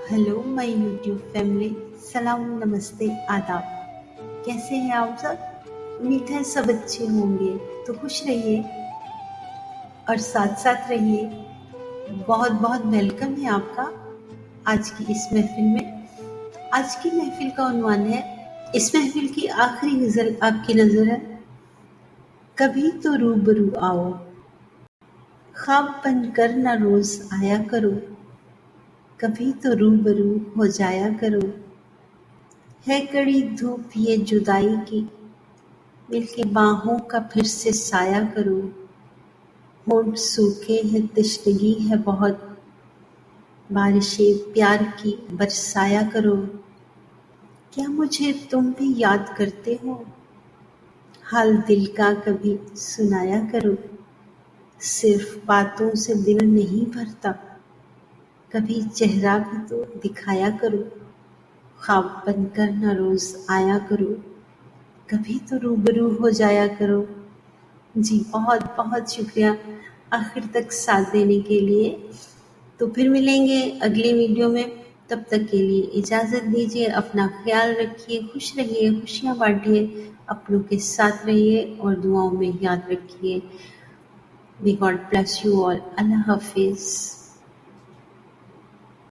Hello my YouTube family. सलाम, नमस्ते, आदाब। कैसे हैं आप सब? उम्मीद है सब अच्छे होंगे। तो खुश रहिए और साथ साथ रहिए। बहुत बहुत वेलकम है आपका आज की इस महफिल में। आज की महफिल का उन्वान है, इस महफिल की आखिरी गज़ल आपकी नज़र है। कभी तो रूबरू आओ, ख्वाब बनकर न रोज़ आया करो। कभी तो रूबरू हो जाया करो। है कड़ी धूप ये जुदाई की, मिलके बाहों का फिर से साया करो। होंठ सूखे हैं, तश्नगी है बहुत, बारिशें प्यार की बरसाया करो। क्या मुझे तुम भी याद करते हो? हाल दिल का कभी सुनाया करो। सिर्फ बातों से दिल नहीं भरता, कभी चेहरा भी तो दिखाया करो। ख्वाब बनकर न रोज आया करो, कभी तो रूबरू हो जाया करो। जी बहुत बहुत शुक्रिया आखिर तक साथ देने के लिए। तो फिर मिलेंगे अगले वीडियो में। तब तक के लिए इजाज़त दीजिए। अपना ख्याल रखिए, खुश रहिए, खुशियाँ बांटिए, अपनों के साथ रहिए और दुआओं में याद रखिए। May God bless you all. Allah Hafiz.